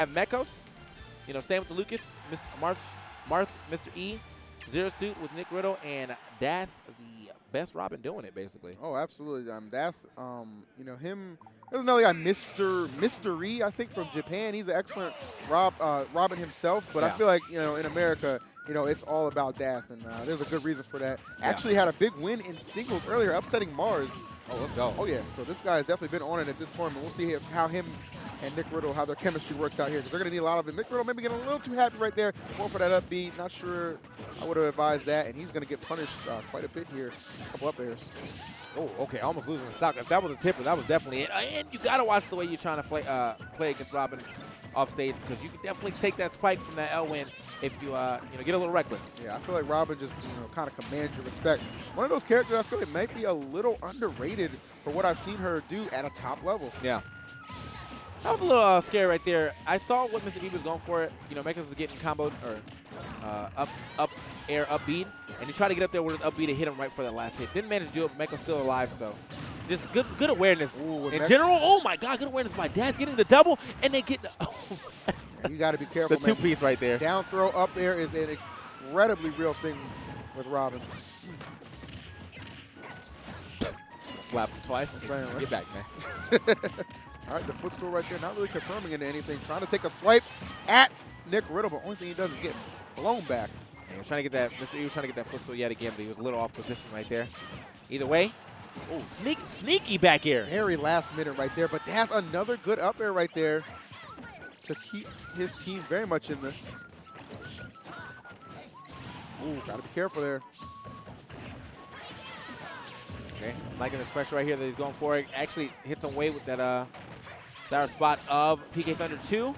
Have Mekos, you know, staying with the Lucas, Mr. Marth, Mr. E, Zero Suit with Nick Riddle, and Dath, the best Robin doing it, basically. Oh, absolutely. Dath, you know, him. There's another guy, Mr. E, I think, from Japan. He's an excellent Robin himself, but I feel like, you know, in America, you know, it's all about Dath, and there's a good reason for that. Actually had a big win in singles earlier, upsetting Mars. Oh, let's go. Oh, yeah. So this guy has definitely been on it at this tournament. We'll see how him and Nick Riddle, how their chemistry works out here, because they're going to need a lot of it. Nick Riddle maybe getting a little too happy right there, going for that up B. Not sure I would have advised that, and he's going to get punished quite a bit here. A couple up airs. Oh, okay, almost losing the stock. If that was a tipper, that was definitely it. And you got to watch the way you're trying to play against Robin off stage, because you can definitely take that spike from that L win if you, you know, get a little reckless. Yeah, I feel like Robin just, you know, kind of commands your respect. One of those characters I feel like might be a little underrated for what I've seen her do at a top level. Yeah. That was a little scary right there. I saw what Mr. E was going for. You know, Mekos was getting comboed, or up air, up beat, and he tried to get up there with his up B to hit him right for that last hit. Didn't manage to do it, but Mekos still alive, so just good awareness. Ooh, in general, oh my God, good awareness by Dath, getting the double, and then getting you got to be careful, the two-piece right there. Down throw, up air is an incredibly real thing with Robin. Slap him twice. Get back, man. All right, the footstool right there, not really confirming into anything. Trying to take a swipe at Nick Riddle, but only thing he does is get blown back. Yeah, he was trying to get that. Mr. E was trying to get that footstool yet again, but he was a little off position right there. Either way, oh, sneaky back air. Very last minute right there, but Dath, another good up air right there to keep his team very much in this. Ooh, gotta be careful there. Okay, liking this pressure right here that he's going for. It actually hits some weight with that sour spot of PK Thunder 2.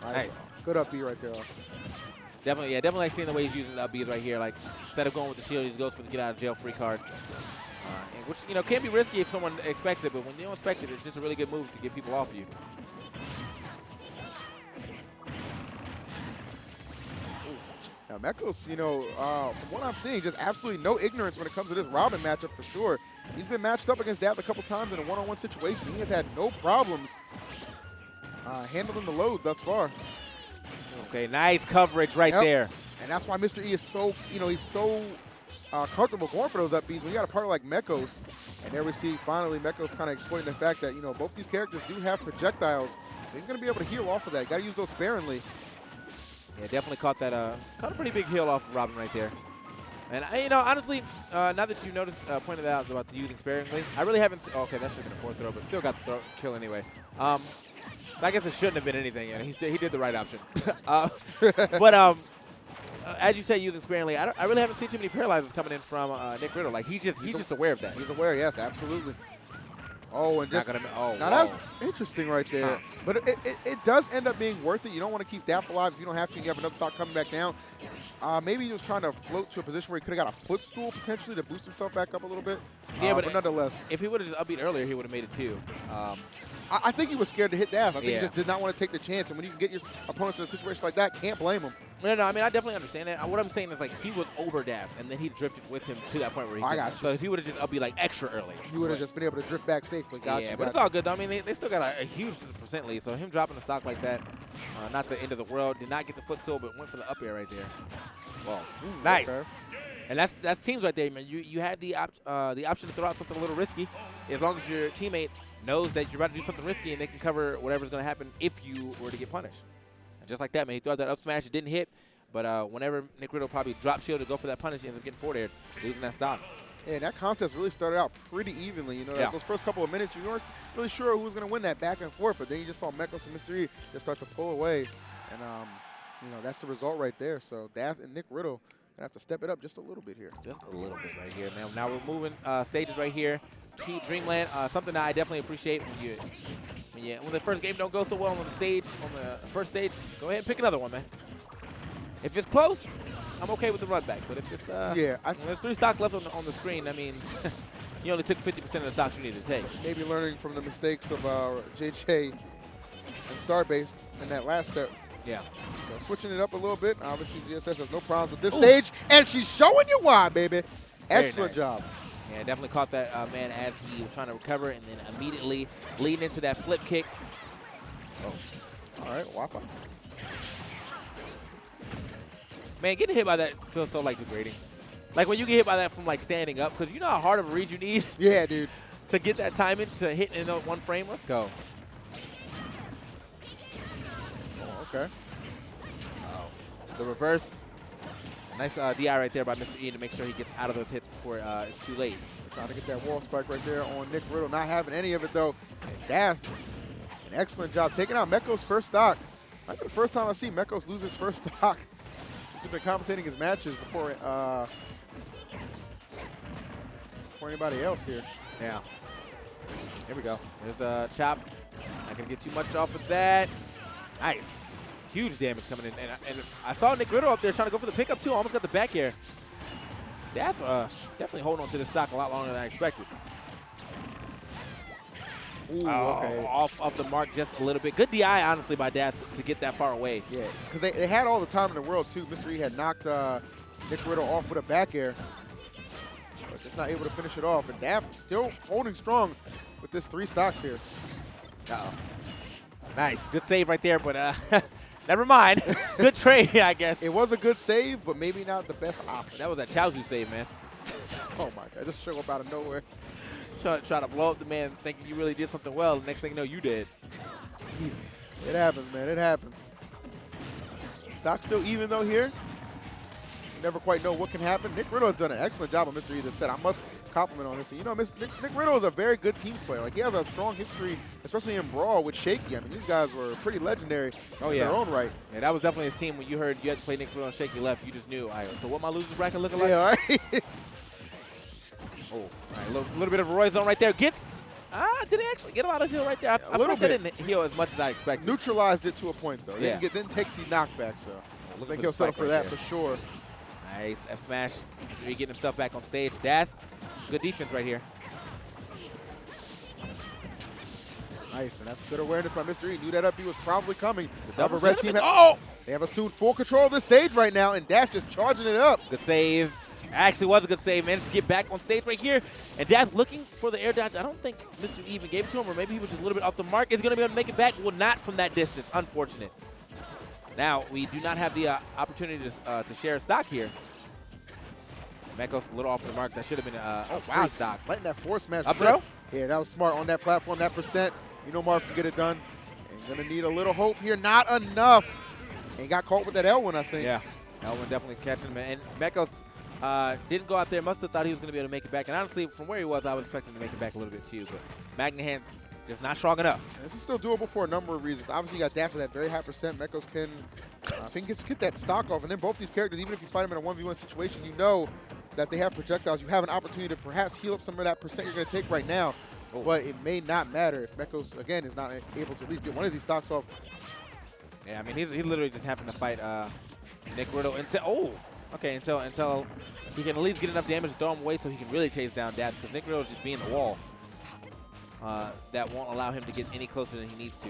Nice. Good up B right there. Definitely, yeah, definitely like seeing the way he's using the up Bs right here. Like, instead of going with the shield, he just goes for the get out of jail free card. And which, you know, can be risky if someone expects it, but when you don't expect it, it's just a really good move to get people off you. Now, Mekos, you know, from what I'm seeing, just absolutely no ignorance when it comes to this Robin matchup for sure. He's been matched up against Dath a couple times in a one-on-one situation. He has had no problems handling the load thus far. Okay, nice coverage right there. And that's why Mr. E is so, you know, he's so comfortable going for those up Bs. When you got a partner like Mekos, and there we see finally Mekos kind of exploiting the fact that, you know, both these characters do have projectiles. So he's going to be able to heal off of that. Got to use those sparingly. Yeah, definitely caught that, caught a pretty big heal off of Robin right there. And, you know, honestly, now that you noticed, pointed out about the using sparingly, I really haven't seen, okay, that should have been a fourth throw, but still got the kill anyway. So I guess it shouldn't have been anything, and he did the right option. But as you said, using sparingly, I really haven't seen too many paralyzers coming in from Nick Riddle. Like, he's just aware of that. He's aware, yes, absolutely. Oh, and just now that's interesting right there. But it does end up being worth it. You don't want to keep Dath alive if you don't have to. And you have another stock coming back down. Maybe he was trying to float to a position where he could have got a footstool potentially to boost himself back up a little bit. Yeah, but nonetheless, if he would have just upbeat earlier, he would have made it too. I think he was scared to hit Dath. I think he just did not want to take the chance. And when you can get your opponents in a situation like that, can't blame him. No, I mean, I definitely understand that. What I'm saying is, like, he was over Dath, and then he drifted with him to that point where he I got you. So if he would have just upbeat, like, extra early. He would have just been able to drift back safely. Yeah, but it's all good, though. I mean, they still got a huge percent lead, so him dropping the stock like that, not the end of the world. Did not get the footstool, but went for the up air right there. Well, nice. Okay. And that's teams right there, man. You had the option to throw out something a little risky, as long as your teammate knows that you're about to do something risky and they can cover whatever's going to happen if you were to get punished. And just like that, man, he threw out that up smash. It didn't hit, but whenever Nick Riddle probably dropped shield to go for that punish, he ends up getting forward aired, losing that stock. Yeah, that contest really started out pretty evenly. You know, those first couple of minutes, you weren't really sure who was going to win that back and forth, but then you just saw Mekos and Mr. E just start to pull away, and you know, that's the result right there. So Dath and Nick Riddle gonna have to step it up just a little bit here. Just a little bit right here, man. Now we're moving stages right here to Dreamland. Something that I definitely appreciate when the first game don't go so well on the first stage. Go ahead and pick another one, man. If it's close, I'm okay with the run back. But if it's when there's 3 stocks left on the screen, that means you only took 50% of the stocks you needed to take. Maybe learning from the mistakes of JJ and Starbase in that last set. Yeah. So switching it up a little bit. Obviously, ZSS has no problems with this stage, and she's showing you why, baby. Excellent job. Yeah, definitely caught that man as he was trying to recover, and then immediately leading into that flip kick. Oh. All right, Wi-Fi. Man, getting hit by that feels so like degrading. Like when you get hit by that from like standing up, because you know how hard of a read you need. Yeah, dude. To get that timing to hit in one frame. Let's go. Oh, okay. The reverse. Nice DI right there by Mr. E to make sure he gets out of those hits before it's too late. Trying to get that wall spike right there on Nick Riddle. Not having any of it, though. And Dath, an excellent job taking out Mekos' first stock. Might be the first time I see Mekos lose his first stock. He's been commentating his matches before anybody else here. Yeah. Here we go. There's the chop. Not going to get too much off of that. Nice. Huge damage coming in. And I saw Nick Riddle up there trying to go for the pickup, too. Almost got the back air. Dath definitely holding on to this stock a lot longer than I expected. Ooh, okay. Off the mark just a little bit. Good DI, honestly, by Dath to get that far away. Yeah, because they had all the time in the world, too. Mr. E had knocked Nick Riddle off with a back air. But just not able to finish it off. And Dath still holding strong with this 3 stocks here. Uh-oh. Nice. Good save right there, but never mind. Good trade, I guess. It was a good save, but maybe not the best option. That was a Chaozu save, man. Oh, my God. Just show up out of nowhere. Try to blow up the man thinking you really did something well. The next thing you know, you did. Jesus. It happens, man. It happens. Stock still even, though, here. You never quite know what can happen. Nick Riddle has done an excellent job on Mr. E this set. I must compliment on this. And, you know, Nick Riddle is a very good teams player. Like, he has a strong history, especially in Brawl with Shaky. I mean, these guys were pretty legendary in their own right. Yeah, that was definitely his team. When you heard you had to play Nick Riddle and Shaky left, you just knew, all right, so what my losers bracket looking like? Yeah, all right. Oh, all right, a little bit of a Roy zone right there. Gets, did he actually get a lot of heal right there? I little bit. Didn't heal as much as I expected. Neutralized it to a point, though. Yeah. Didn't take the knockback, so I think he'll settle for right that there. for sure. Nice F smash. So he getting himself back on stage. Dath, good defense right here. Nice, and that's good awareness by Mr. E. Knew that up B was probably coming. The However, red team they have assumed full control of this stage right now, and Dath just charging it up. Good save. Actually was a good save. Managed to get back on stage right here. And Dath looking for the air dodge. I don't think Mr. E even gave it to him, or maybe he was just a little bit off the mark. Is going to be able to make it back. Well, not from that distance. Unfortunate. Now, we do not have the opportunity to share a stock here. Mekos a little off the mark. That should have been a free stock. Letting that force smash. Up throw? Yeah, that was smart on that platform, that percent. You know Marv can get it done. And going to need a little hope here. Not enough. And got caught with that L1, I think. Yeah, L1 definitely catching him. And Mekos didn't go out there. Must have thought he was going to be able to make it back. And honestly, from where he was, I was expecting to make it back a little bit too. But Magna Hand's just not strong enough. This is still doable for a number of reasons. Obviously, you got Dath with that very high percent. Mekos can, if he can get that stock off. And then both these characters, even if you fight them in a 1v1 situation, you know that they have projectiles. You have an opportunity to perhaps heal up some of that percent you're going to take right now. Oh. But it may not matter if Mekos, again, is not able to at least get one of these stocks off. Yeah, I mean, he literally just happened to fight Nick Riddle until he can at least get enough damage to throw him away so he can really chase down Dath, because Nick Riddle is just being the wall. That won't allow him to get any closer than he needs to.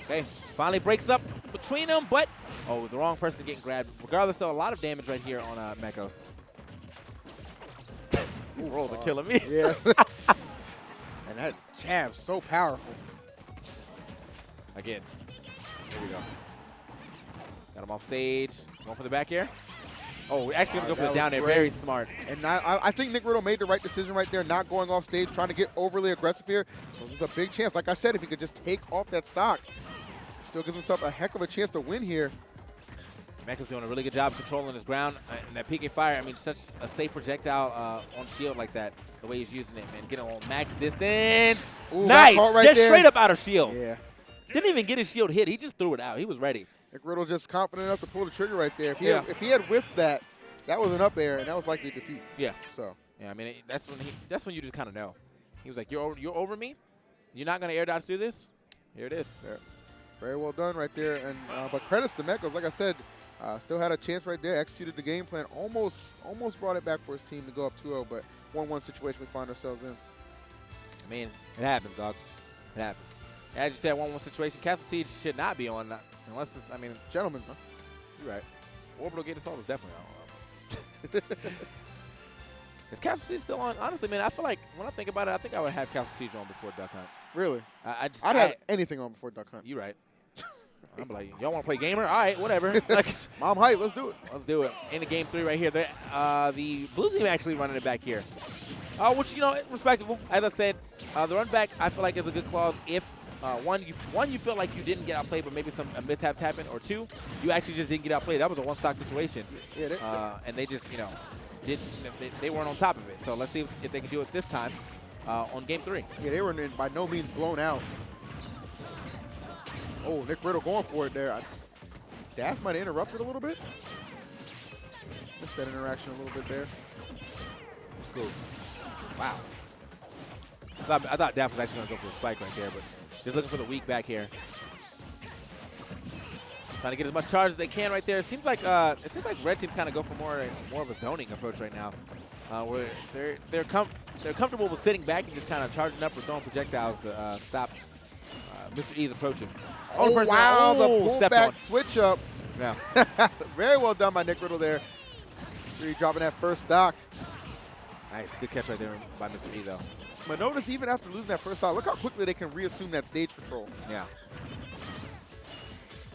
Okay, finally breaks up between them, but the wrong person getting grabbed. Regardless, though, a lot of damage right here on Mekos. These rolls are killing me. Yeah. And that jab's so powerful. Again, here we go. Got him off stage. Going for the back air. Oh, we're actually going to go for the down air. Very smart. And I think Nick Riddle made the right decision right there, not going off stage, trying to get overly aggressive here. So there's a big chance. Like I said, if he could just take off that stock, still gives himself a heck of a chance to win here. Mekos doing a really good job controlling his ground. And that PK fire, I mean, such a safe projectile on shield like that, the way he's using it, man. Getting on max distance. Ooh, nice. Right just there. Straight up out of shield. Yeah. Didn't even get his shield hit. He just threw it out. He was ready. Nick Riddle just confident enough to pull the trigger right there. If he had whiffed that, that was an up air, and that was likely defeat. Yeah. So. Yeah, I mean, that's when you just kind of know. He was like, you're over me? You're not going to air dodge through this? Here it is. Yeah. Very well done right there. And but credits to Mekos. Like I said, still had a chance right there. Executed the game plan. Almost brought it back for his team to go up 2-0, but 1-1 situation we find ourselves in. I mean, it happens, dog. It happens. As you said, 1-1 situation. Castle Siege should not be on that. Unless it's, I mean. Gentlemen, huh? You're right. Orbital Gate Assault is definitely not on. Is Castle Siege still on? Honestly, man, I feel like when I think about it, I think I would have Castle Siege on before Duck Hunt. Really? I'd have anything on before Duck Hunt. You're right. I'm like, y'all want to play gamer? All right, whatever. Mom hype, let's do it. Let's do it. In the game 3 right here, the blue team actually running it back here. Which, you know, respectable. As I said, the run back I feel like is a good clause if one, you feel like you didn't get outplayed, but maybe some mishaps happened, or 2, you actually just didn't get outplayed. That was a one-stock situation. Yeah, and they just, you know, they weren't on top of it. So let's see if they can do it this time on game 3. Yeah, they were by no means blown out. Oh, Nick Riddle going for it there. Dath might have interrupted a little bit. Missed that interaction a little bit there. Schools. Wow. I thought Dath was actually going to go for a spike right there, but just looking for the weak back here. Trying to get as much charge as they can right there. It seems like red teams kind of go for more of a zoning approach right now, where they're comfortable with sitting back and just kind of charging up or throwing projectiles to stop Mr. E's approaches. Oh, wow, the pullback switch up. Yeah. Very well done by Nick Riddle there. Mr. E dropping that first stock. Nice, good catch right there by Mr. E though. But notice even after losing that first stock, look how quickly they can reassume that stage control. Yeah.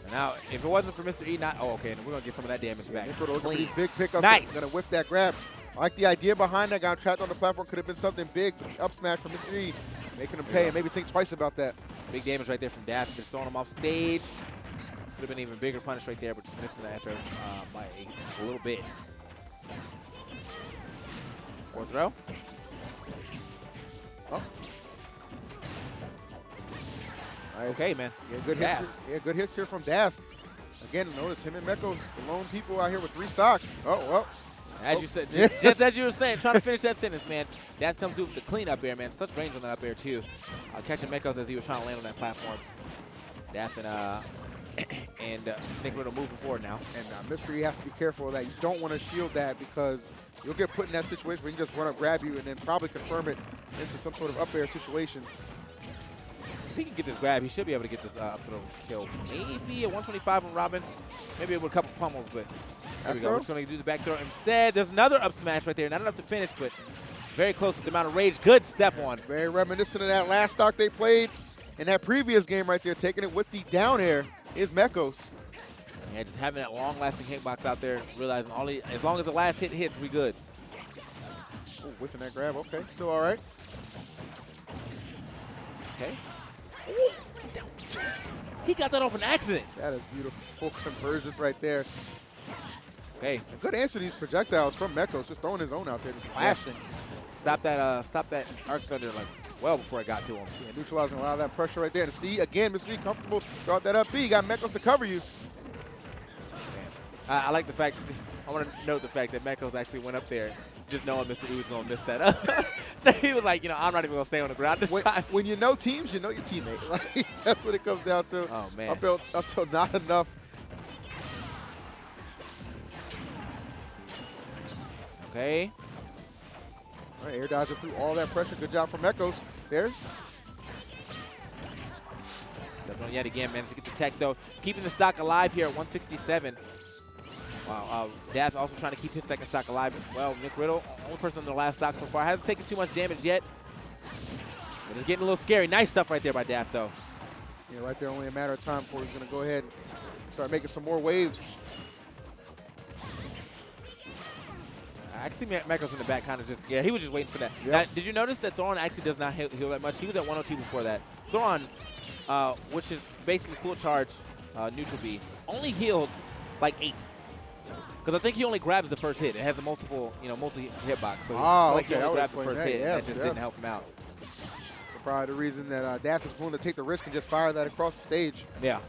And now, if it wasn't for Mr. E, okay, we're going to get some of that damage back. Nick Riddle looking for these big pickups. Nice. Going to whip that grab. I like the idea behind that. Got trapped on the platform. Could have been something big. Up smash from Mr. E. Making him pay and maybe think twice about that. Big damage right there from Dath. Just throwing him off stage. Could have been even bigger punish right there, but just missing that after by a little bit. Fourth row. Oh. Nice. Okay, man. Yeah, good hits. Yeah, good hits here from Dath. Again, notice him and Mekos, the lone people out here with 3 stocks. Oh, well. As you said, just as you were saying, trying to finish that sentence, man. Dath comes through with the clean up air, man. Such range on that up air, too. Catching Mekos as he was trying to land on that platform. Dath and Nick Riddle moving forward now. And Mr. E has to be careful of that. You don't want to shield that because you'll get put in that situation where he can just run up, grab you, and then probably confirm it into some sort of up air situation. If he can get this grab, he should be able to get this up throw kill. Maybe a 125 on Robin. Maybe with a couple pummels, but there we go. We're just going to do the back throw instead. There's another up smash right there. Not enough to finish, but very close with the amount of rage. Good step on. Very reminiscent of that last stock they played in that previous game right there. Taking it with the down air is Mekos. Yeah, just having that long-lasting hitbox out there, realizing as long as the last hit hits, we good. Ooh, whiffing that grab. Okay, still all right. Okay. Ooh. He got that off an accident. That is beautiful conversions right there. Okay. A good answer to these projectiles from Mekos, just throwing his own out there, just flashing. Yeah. Stop that Arc Thunder like well before it got to him. Yeah, neutralizing a lot of that pressure right there. And see, again, Mr. E comfortable, throw that up B. You got Mekos to cover you. I like the fact, I want to note the fact that Mekos actually went up there just knowing Mr. E was going to miss that up. He was like, you know, I'm not even going to stay on the ground this time. When you know teams, you know your teammate. Like, that's what it comes down to. Oh, man. Up till not enough. Okay. All right, air dodging through all that pressure. Good job from Mekos there. Stepped on yet again, managed to get the tech, though. Keeping the stock alive here at 167. Wow, Dath also trying to keep his second stock alive as well. Nick Riddle, only person on the last stock so far. Hasn't taken too much damage yet. But it's getting a little scary. Nice stuff right there by Dath, though. Yeah, right there, only a matter of time before he's going to go ahead and start making some more waves. I can see Mekos in the back kind of just, he was just waiting for that. Yep. Now, did you notice that Thoron actually does not heal that much? He was at 102 before that. Thoron, which is basically full charge neutral B, only healed like 8. Because I think he only grabs the first hit. It has a multi hitbox. So he only grabbed the first hit. That just didn't help him out. So probably the reason that Dath is willing to take the risk and just fire that across the stage. Yeah.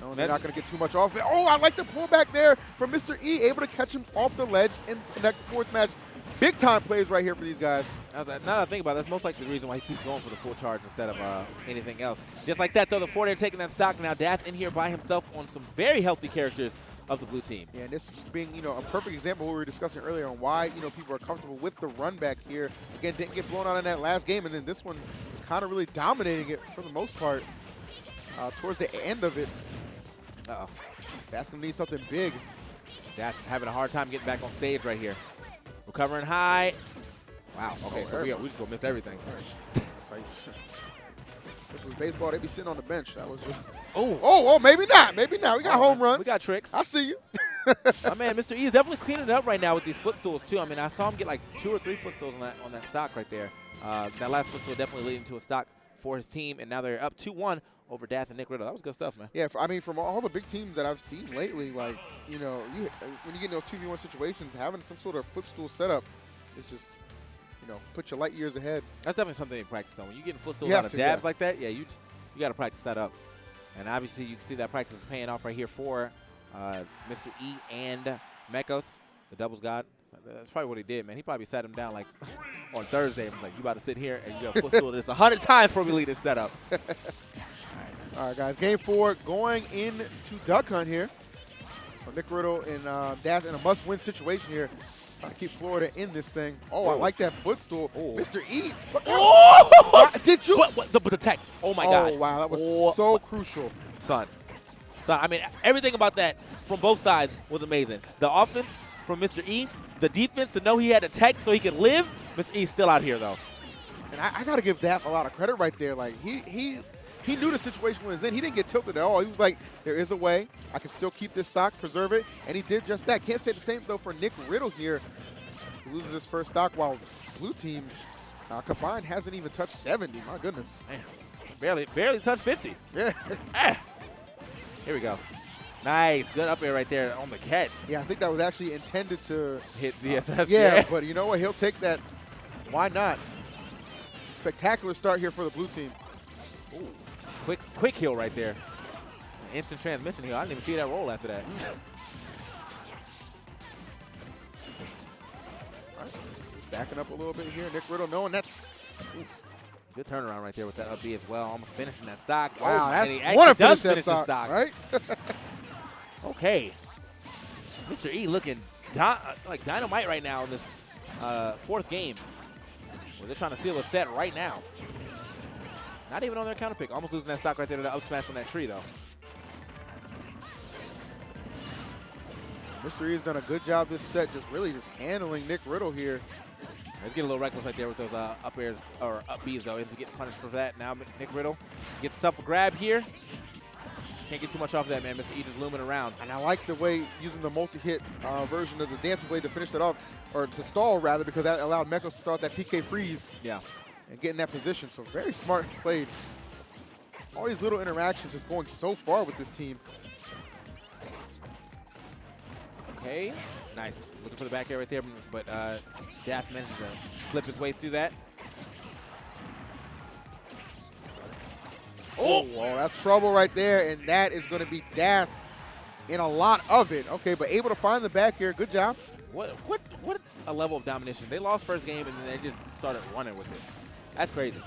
No, they're not going to get too much off it. Oh, I like the pullback there from Mr. E. Able to catch him off the ledge and connect the forward smash. Big time plays right here for these guys. Now that I think about it, that's most likely the reason why he keeps going for the full charge instead of anything else. Just like that, though, the forward air taking that stock. Now Dath in here by himself on some very healthy characters of the blue team. Yeah, and this being, a perfect example of what we were discussing earlier on why, people are comfortable with the run back here. Again, didn't get blown out in that last game, and then this one was kind of really dominating it for the most part towards the end of it. Uh-oh. That's going to need something big. Dath having a hard time getting back on stage right here. Recovering high. Wow. Okay, so we just gonna miss everything. This was baseball. They'd be sitting on the bench. That was just. Oh, Maybe not. Maybe not. We got home runs. We got tricks. I see you. My man, Mr. E is definitely cleaning it up right now with these footstools too. I mean, I saw him get like 2 or 3 footstools on that stock right there. That last footstool definitely leading to a stock for his team, and now they're up 2-1 over Dath and Nick Riddle. That was good stuff, man. Yeah, I mean, from all the big teams that I've seen lately, like, you know, when you get in those 2v1 situations, having some sort of footstool setup is just, you know, put you light years ahead. That's definitely something you practice on. When you're getting footstools out of jabs like that, yeah, you got to practice that up. And obviously, you can see that practice is paying off right here for Mr. E and Mekos, the doubles god. That's probably what he did, man. He probably sat him down like on Thursday and was like, you about to sit here and you got to footstool this 100 times before we leave this setup. All right, guys. Game 4 going into duck hunt here. So Nick Riddle and Dath in a must-win situation here. Trying to keep Florida in this thing. Oh, I like that footstool. Mr. E. Did you? What the tech? Oh, my God. Oh, wow. That was so crucial. Son, I mean, everything about that from both sides was amazing. The offense from Mr. E, the defense to know he had a tech so he could live. Mr. E's still out here, though. And I got to give Dath a lot of credit right there. Like, he knew the situation was in. He didn't get tilted at all. He was like, there is a way. I can still keep this stock, preserve it. And he did just that. Can't say the same, though, for Nick Riddle here. He loses his first stock while blue team combined hasn't even touched 70. My goodness. Man, barely touched 50. Yeah. Here we go. Nice. Good up air right there on the catch. Yeah, I think that was actually intended to hit DSS. Yeah, but you know what? He'll take that. Why not? Spectacular start here for the blue team. Ooh. Quick hill right there. Instant transmission hill. I didn't even see that roll after that. All right. It's backing up a little bit here. Nick Riddle knowing that's. Ooh. Good turnaround right there with that up B as well. Almost finishing that stock. Wow, that's one of does finish the stock, right? Okay. Mr. E looking like dynamite right now in this 4th game. Well, they're trying to steal a set right now. Not even on their counter pick. Almost losing that stock right there to the up smash on that tree, though. Mr. E has done a good job this set, just handling Nick Riddle here. Let's get a little reckless right there with those up airs or up Bs, though. Ends up getting punished for that. Now Nick Riddle gets himself a grab here. Can't get too much off of that, man. Mr. E just looming around. And I like the way using the multi-hit version of the dancing blade to finish that off, or to stall rather, because that allowed Mekos to start that PK freeze. Yeah. And get in that position. So very smart played. All these little interactions just going so far with this team. Okay. Nice. Looking for the back air right there, but Dath managed to slip his way through that. Oh, that's trouble right there, and that is going to be Dath in a lot of it. Okay, but able to find the back air. Good job. What a level of domination. They lost first game, and then they just started running with it. That's crazy.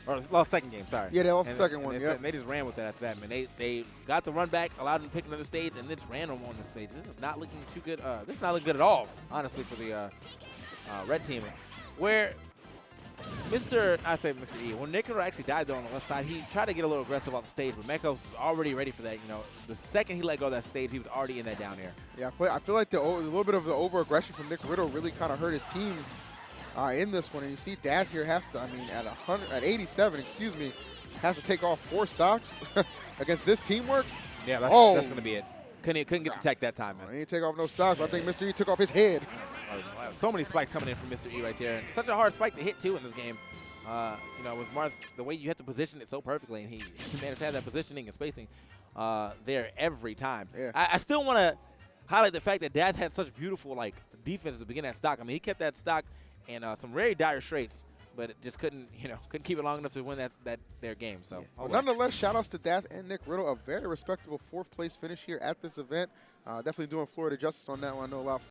Or lost second game, sorry. Yeah, they lost the second one, yeah. They just ran with that after that, man. They got the run back, allowed them to pick another stage, and then just ran them on the stage. This is not looking too good. This is not looking good at all, honestly, for the red team. Where Mr. E, when Nick Riddle actually died, though, on the left side, he tried to get a little aggressive off the stage, but Mekos was already ready for that. You know, the second he let go of that stage, he was already in that down air. Yeah, I feel like a little bit of the over-aggression from Nick Riddle really kind of hurt his team in this one. And you see Dath here has to, at 87, has to take off 4 stocks against this teamwork. Yeah, that's going to be it. Couldn't get the tech that time, man. He didn't take off no stocks, but I think Mr. E took off his head. So many spikes coming in from Mr. E right there. And such a hard spike to hit, too, in this game. You know, with Marth, the way you have to position it so perfectly, and he managed to have that positioning and spacing there every time. Yeah. I still want to highlight the fact that Dath had such beautiful, defense at the beginning of that stock. I mean, he kept that stock in some very dire straits, but it just couldn't keep it long enough to win their game. So, well, nonetheless, shout-outs to Dath and Nick Riddle. A very respectable 4th place finish here at this event. Definitely doing Florida justice on that one. I know a lot